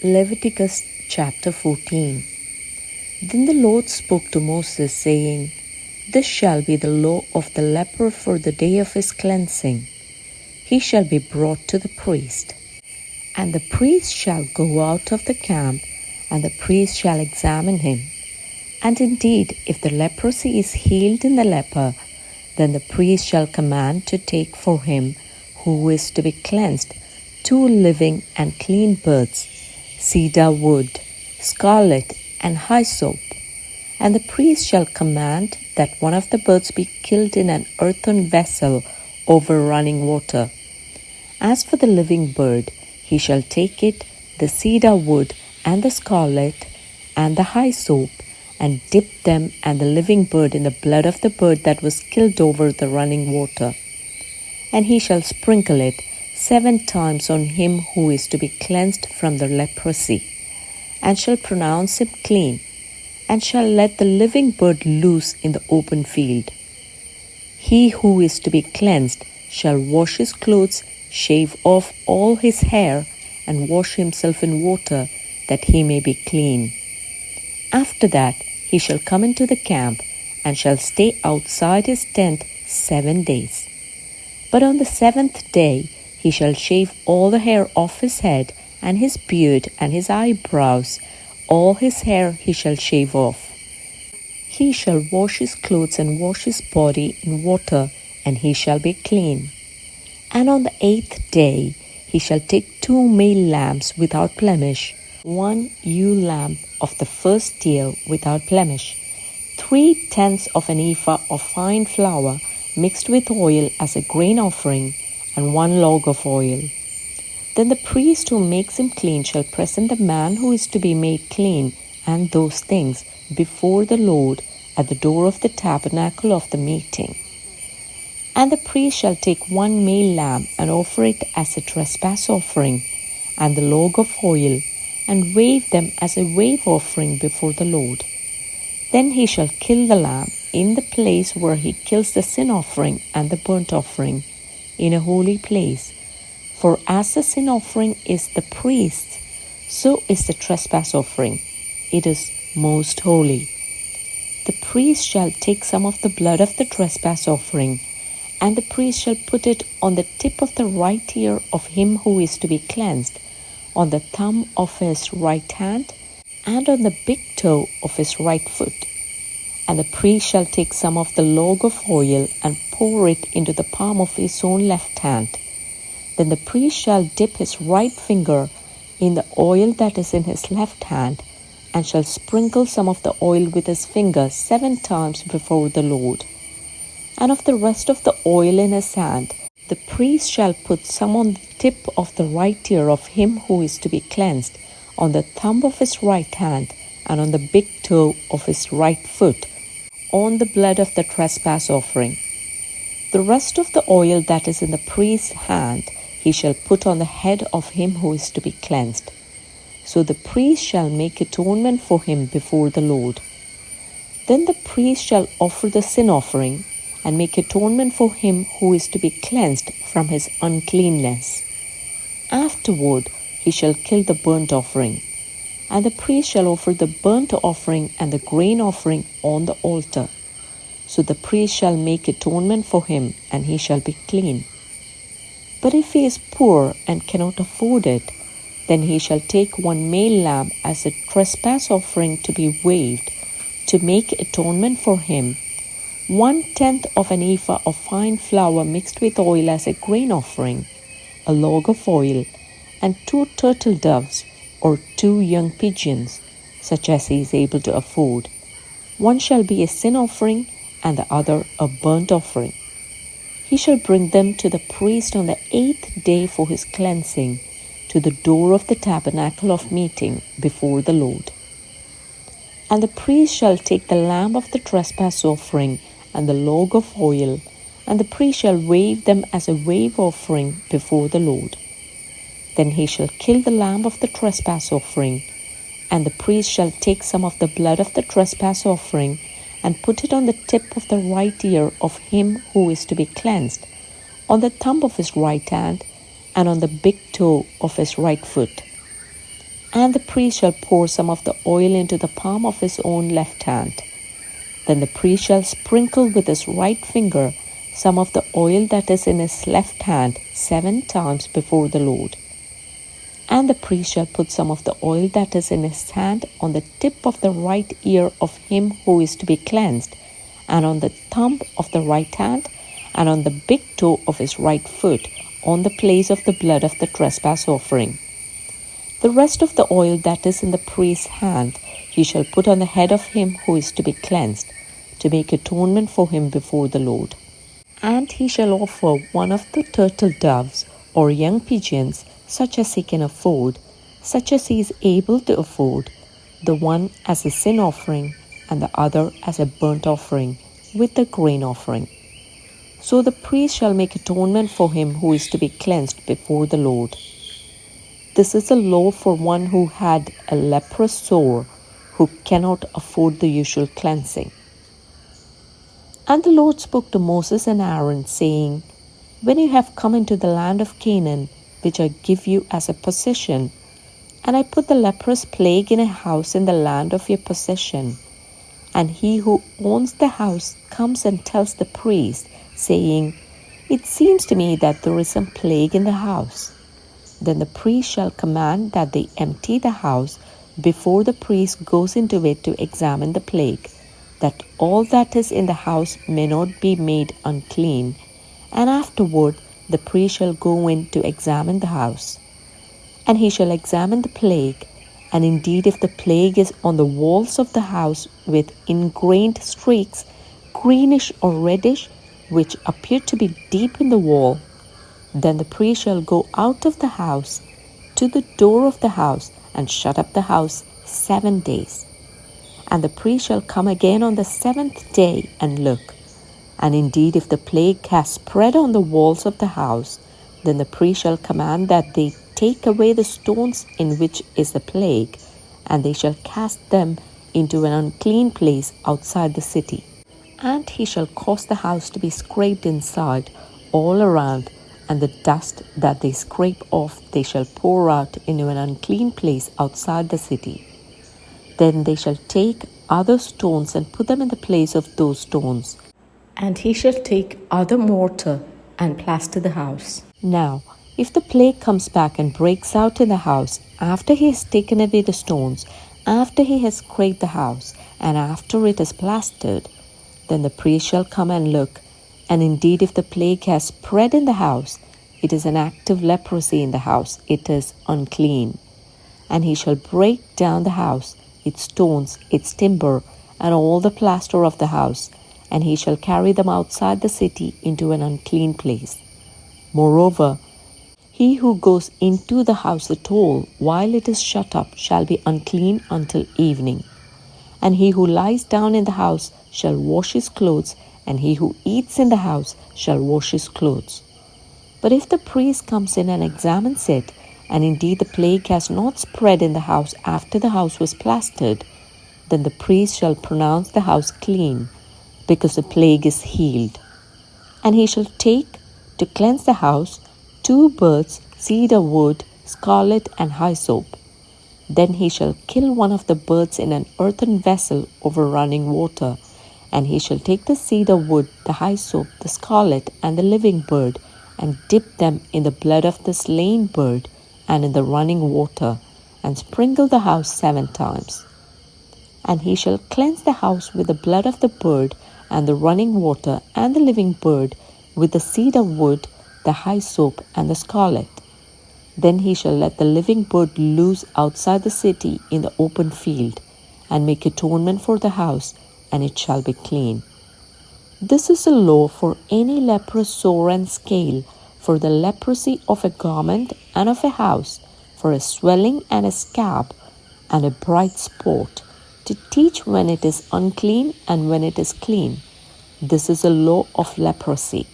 Leviticus chapter 14. Then the Lord spoke to Moses, saying, This shall be the law of the leper for the day of his cleansing. He shall be brought to the priest. And the priest shall go out of the camp, and the priest shall examine him. And indeed, if the leprosy is healed in the leper, then the priest shall command to take for him who is to be cleansed 2 living and clean birds, cedar wood, scarlet, and hyssop. And the priest shall command that one of the birds be killed in an earthen vessel over running water. As for the living bird, he shall take it, the cedar wood, and the scarlet, and the hyssop, and dip them and the living bird in the blood of the bird that was killed over the running water. And he shall sprinkle it 7 times on him who is to be cleansed from the leprosy, and shall pronounce him clean, and shall let the living bird loose in the open field. He who is to be cleansed shall wash his clothes, shave off all his hair, and wash himself in water, that he may be clean. After that he shall come into the camp, and shall stay outside his tent 7 days. But on the 7th day he shall shave all the hair off his head, and his beard, and his eyebrows. All his hair he shall shave off. He shall wash his clothes and wash his body in water, and he shall be clean. And on the 8th day he shall take 2 male lambs without blemish, 1 ewe lamb of the first year without blemish, 3/10 of an ephah of fine flour mixed with oil as a grain offering, and 1 log of oil. Then the priest who makes him clean shall present the man who is to be made clean and those things before the Lord at the door of the tabernacle of the meeting. And the priest shall take 1 male lamb and offer it as a trespass offering, and the log of oil, and wave them as a wave offering before the Lord. Then he shall kill the lamb in the place where he kills the sin offering and the burnt offering, in a holy place. For as the sin offering is the priest's, so is the trespass offering. It is most holy. The priest shall take some of the blood of the trespass offering, and the priest shall put it on the tip of the right ear of him who is to be cleansed, on the thumb of his right hand, and on the big toe of his right foot. And the priest shall take some of the log of oil and pour it into the palm of his own left hand. Then the priest shall dip his right finger in the oil that is in his left hand, and shall sprinkle some of the oil with his finger 7 times before the Lord. And of the rest of the oil in his hand, the priest shall put some on the tip of the right ear of him who is to be cleansed, on the thumb of his right hand, and on the big toe of his right foot, on the blood of the trespass offering. The rest of the oil that is in the priest's hand he shall put on the head of him who is to be cleansed. So the priest shall make atonement for him before the Lord. Then the priest shall offer the sin offering, and make atonement for him who is to be cleansed from his uncleanness. Afterward he shall kill the burnt offering, and the priest shall offer the burnt offering and the grain offering on the altar. So the priest shall make atonement for him, and he shall be clean. But if he is poor and cannot afford it, then he shall take 1 male lamb as a trespass offering to be waved, to make atonement for him, 1/10 of an ephah of fine flour mixed with oil as a grain offering, a log of oil, and 2 turtle doves or 2 young pigeons, such as he is able to afford. One shall be a sin offering, and the other a burnt offering. He shall bring them to the priest on the 8th day for his cleansing, to the door of the tabernacle of meeting before the Lord. And the priest shall take the lamb of the trespass offering and the log of oil, and the priest shall wave them as a wave offering before the Lord. Then he shall kill the lamb of the trespass offering, and the priest shall take some of the blood of the trespass offering, and put it on the tip of the right ear of him who is to be cleansed, on the thumb of his right hand, and on the big toe of his right foot. And the priest shall pour some of the oil into the palm of his own left hand. Then the priest shall sprinkle with his right finger some of the oil that is in his left hand 7 times before the Lord. And the priest shall put some of the oil that is in his hand on the tip of the right ear of him who is to be cleansed, and on the thumb of the right hand, and on the big toe of his right foot, on the place of the blood of the trespass offering. The rest of the oil that is in the priest's hand he shall put on the head of him who is to be cleansed, to make atonement for him before the Lord. And he shall offer one of the turtle doves or young pigeons, such as he can afford, such as he is able to afford, the one as a sin offering and the other as a burnt offering with the grain offering. So the priest shall make atonement for him who is to be cleansed before the Lord. This is a law for one who had a leprous sore, who cannot afford the usual cleansing. And the Lord spoke to Moses and Aaron, saying, When you have come into the land of Canaan, which I give you as a possession, and I put the leprous plague in a house in the land of your possession, and he who owns the house comes and tells the priest, saying, It seems to me that there is some plague in the house. Then the priest shall command that they empty the house before the priest goes into it to examine the plague, that all that is in the house may not be made unclean, and afterward the priest shall go in to examine the house. And he shall examine the plague, and indeed if the plague is on the walls of the house with ingrained streaks, greenish or reddish, which appear to be deep in the wall, then the priest shall go out of the house to the door of the house and shut up the house 7 days. And the priest shall come again on the 7th day and look. And indeed, if the plague has spread on the walls of the house, then the priest shall command that they take away the stones in which is the plague, and they shall cast them into an unclean place outside the city. And he shall cause the house to be scraped inside all around, and the dust that they scrape off they shall pour out into an unclean place outside the city. Then they shall take other stones and put them in the place of those stones. And he shall take other mortar and plaster the house. Now, if the plague comes back and breaks out in the house, after he has taken away the stones, after he has scraped the house, and after it is plastered, then the priest shall come and look. And indeed, if the plague has spread in the house, it is an active leprosy in the house, it is unclean. And he shall break down the house, its stones, its timber, and all the plaster of the house, and he shall carry them outside the city into an unclean place. Moreover, he who goes into the house at all while it is shut up shall be unclean until evening. And he who lies down in the house shall wash his clothes, and he who eats in the house shall wash his clothes. But if the priest comes in and examines it, and indeed the plague has not spread in the house after the house was plastered, then the priest shall pronounce the house clean, because the plague is healed. And he shall take, to cleanse the house, 2 birds, cedar wood, scarlet, and hyssop. Then he shall kill one of the birds in an earthen vessel over running water, and he shall take the cedar wood, the hyssop, the scarlet, and the living bird, and dip them in the blood of the slain bird and in the running water, and sprinkle the house 7 times. And he shall cleanse the house with the blood of the bird, and the running water, and the living bird, with the cedar wood, the hyssop, and the scarlet. Then he shall let the living bird loose outside the city in the open field, and make atonement for the house, and it shall be clean. This is a law for any leprous sore and scale, for the leprosy of a garment and of a house, for a swelling and a scab, and a bright spot, to teach when it is unclean and when it is clean. This is a law of leprosy.